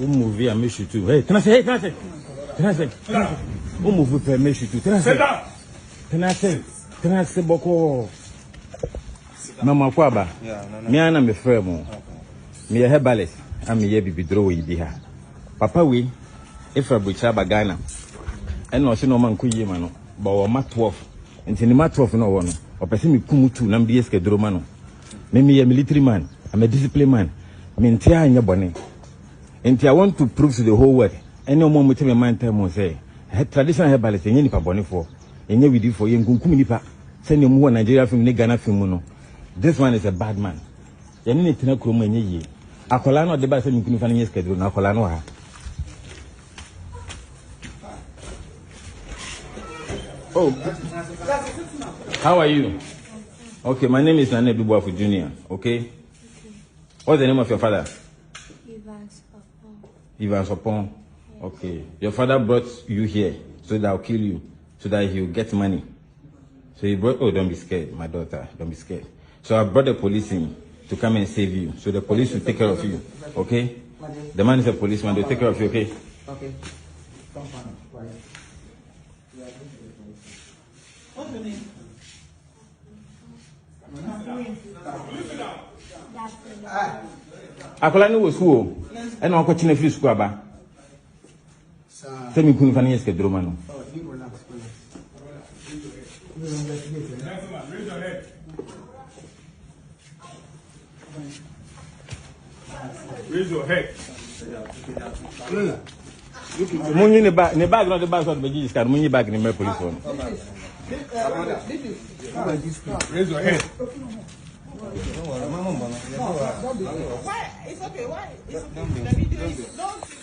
movie and make you too. Hey, can I say? Move and make you too. Can I say? Boko. Mama Kwaba. Me ana me fremo. Me a herbalist. I'm a baby draw here. Papa we, if I butcher Bagana. And no, no man could ye mano. But mat 12. And in the mat 12 no one. Or person me kumutu nambiesque dromano. Me a military man. I'm a disciplined man. Mintia in your bonnet. And I want to prove to the whole world. Any moment my mind time say. Traditional herbalist in any paboni for. And we do for young Kumunipa. Send you more Nigeria from Ghana film. This one is a bad man. You need to know Krumani. Akolano de Bass and Kunifani schedule. Akolano. Oh, how are you? Okay, my name is Nane Dubuafu Jr. Okay? What's the name of your father? Ivan Sopon. Okay. Your father brought you here so that I'll kill you, so that he'll get money. So he brought, oh, don't be scared, my daughter, don't be scared. So I brought the police in to come and save you. So the police will take care of you, okay? The man is a policeman, they'll take care of you, okay? Okay. What's your name? Akolani was who? And Uncle China Free Squabba. Semi Kunifani Escadromano. Raise your head. Money in the bag, not the bag of the British car, money back in the police one. Raise your head. Why? It's okay. Why? It's okay. Don't.